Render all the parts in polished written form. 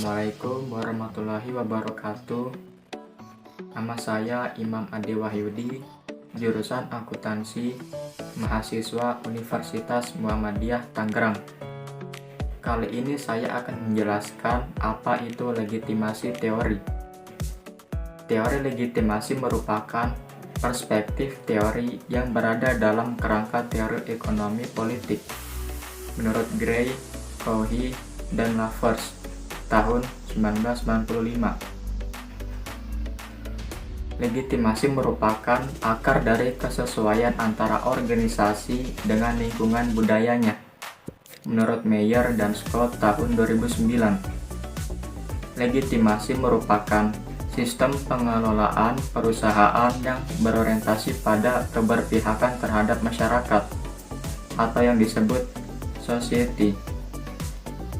Assalamualaikum warahmatullahi wabarakatuh. Nama saya Imam Ade Wahyudi, jurusan Akuntansi, mahasiswa Universitas Muhammadiyah Tangerang. Kali ini saya akan menjelaskan apa itu legitimasi teori. Teori legitimasi merupakan perspektif teori yang berada dalam kerangka teori ekonomi politik. Menurut Gray, Cauchy, dan Lavers tahun 1995. Legitimasi merupakan akar dari kesesuaian antara organisasi dengan lingkungan budayanya. Menurut Meyer dan Scott tahun 2009. Legitimasi merupakan sistem pengelolaan perusahaan yang berorientasi pada keberpihakan terhadap masyarakat atau yang disebut society.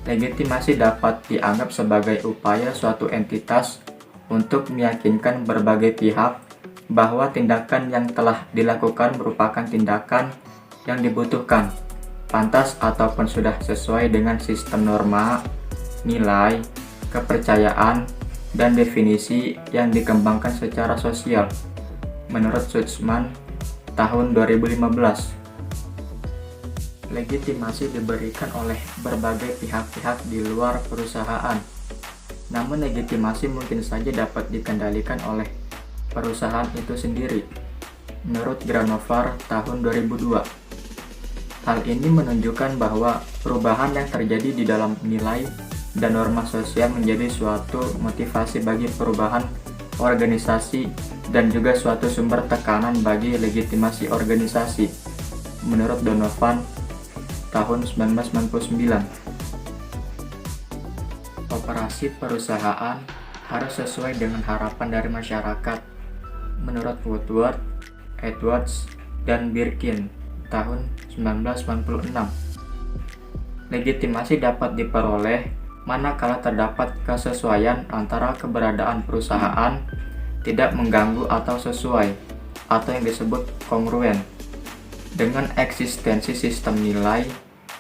Legitimasi dapat dianggap sebagai upaya suatu entitas untuk meyakinkan berbagai pihak bahwa tindakan yang telah dilakukan merupakan tindakan yang dibutuhkan, pantas ataupun sudah sesuai dengan sistem norma, nilai, kepercayaan, dan definisi yang dikembangkan secara sosial. Menurut Sussman tahun 2015. Legitimasi diberikan oleh berbagai pihak-pihak di luar perusahaan. Namun legitimasi mungkin saja dapat dikendalikan oleh perusahaan itu sendiri. Menurut Granover tahun 2002. Hal ini menunjukkan bahwa perubahan yang terjadi di dalam nilai dan norma sosial menjadi suatu motivasi bagi perubahan organisasi dan juga suatu sumber tekanan bagi legitimasi organisasi. Menurut Donovan tahun 1999. Operasi perusahaan harus sesuai dengan harapan dari masyarakat. Menurut Woodward, Edwards, dan Birkin tahun 1996. Legitimasi dapat diperoleh manakala terdapat kesesuaian antara keberadaan perusahaan tidak mengganggu atau sesuai, atau yang disebut kongruen, dengan eksistensi sistem nilai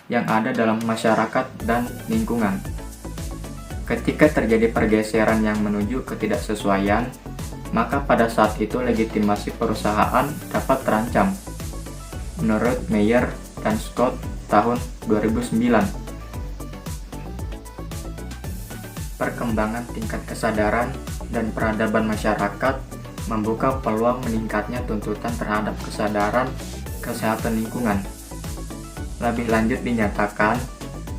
yang ada dalam masyarakat dan lingkungan. Ketika terjadi pergeseran yang menuju ketidaksesuaian, maka pada saat itu legitimasi perusahaan dapat terancam. Menurut Meyer dan Scott tahun 2009. Perkembangan tingkat kesadaran dan peradaban masyarakat membuka peluang meningkatnya tuntutan terhadap kesadaran kesehatan lingkungan. Lebih lanjut dinyatakan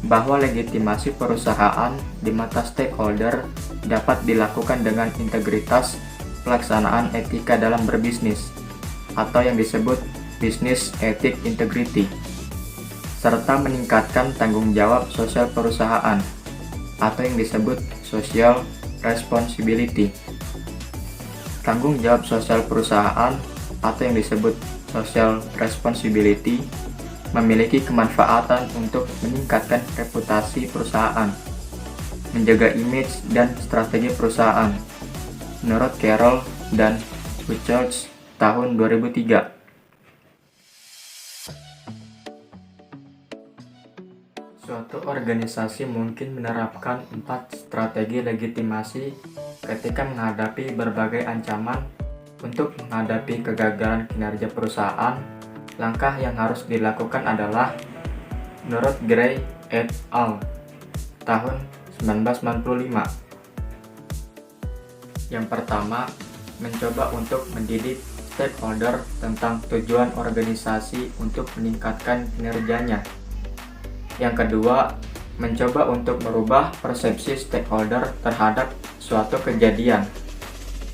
bahwa legitimasi perusahaan di mata stakeholder dapat dilakukan dengan integritas pelaksanaan etika dalam berbisnis atau yang disebut business ethic integrity, serta meningkatkan tanggung jawab sosial perusahaan atau yang disebut social responsibility. Tanggung jawab sosial perusahaan atau yang disebut social responsibility memiliki kemanfaatan untuk meningkatkan reputasi perusahaan, menjaga image dan strategi perusahaan. Menurut Carroll dan Buchholz tahun 2003. Suatu organisasi mungkin menerapkan 4 strategi legitimasi ketika menghadapi berbagai ancaman. Untuk menghadapi kegagalan kinerja perusahaan, langkah yang harus dilakukan adalah menurut Gray et al. Tahun 1995. Yang pertama, mencoba untuk mendidik stakeholder tentang tujuan organisasi untuk meningkatkan kinerjanya. Yang kedua, mencoba untuk merubah persepsi stakeholder terhadap suatu kejadian,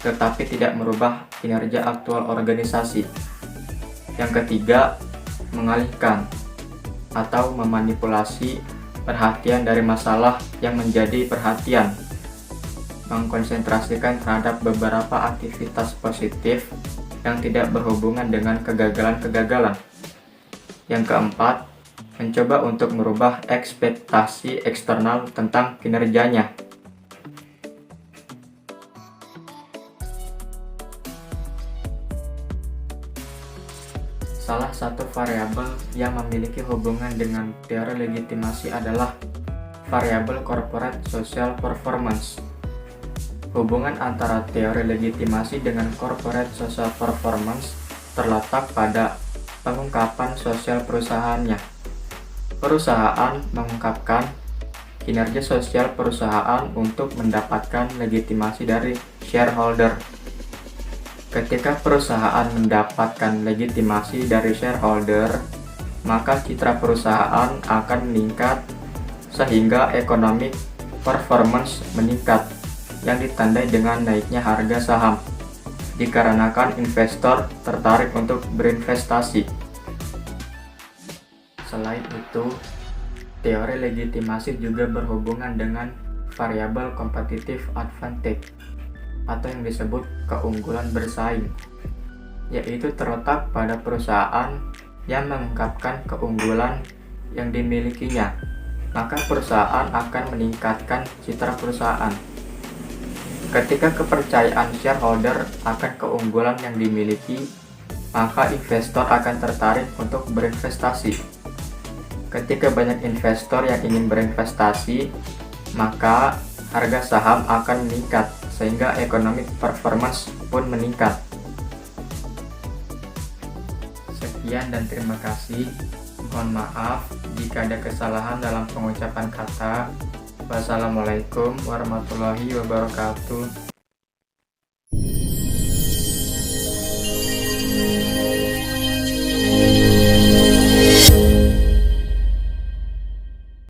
tetapi tidak merubah kinerja aktual organisasi. Yang ketiga, mengalihkan atau memanipulasi perhatian dari masalah yang menjadi perhatian, mengkonsentrasikan terhadap beberapa aktivitas positif yang tidak berhubungan dengan kegagalan-kegagalan. Yang keempat, mencoba untuk merubah ekspektasi eksternal tentang kinerjanya. Salah satu variabel yang memiliki hubungan dengan teori legitimasi adalah Variabel corporate social performance. Hubungan antara teori legitimasi dengan corporate social performance terletak pada pengungkapan sosial perusahaannya. Perusahaan mengungkapkan kinerja sosial perusahaan untuk mendapatkan legitimasi dari shareholder. Ketika perusahaan mendapatkan legitimasi dari shareholder, maka citra perusahaan akan meningkat sehingga economic performance meningkat yang ditandai dengan naiknya harga saham dikarenakan investor tertarik untuk berinvestasi. Selain itu, teori legitimasi juga berhubungan dengan variabel competitive advantage atau yang disebut keunggulan bersaing, yaitu terletak pada perusahaan yang mengungkapkan keunggulan yang dimilikinya, maka perusahaan akan meningkatkan citra perusahaan. Ketika kepercayaan shareholder akan keunggulan yang dimiliki, maka investor akan tertarik untuk berinvestasi. Ketika banyak investor yang ingin berinvestasi, maka harga saham akan meningkat sehingga economic performance pun meningkat. Sekian dan terima kasih. Mohon maaf jika ada kesalahan dalam pengucapan kata. Wassalamualaikum warahmatullahi wabarakatuh.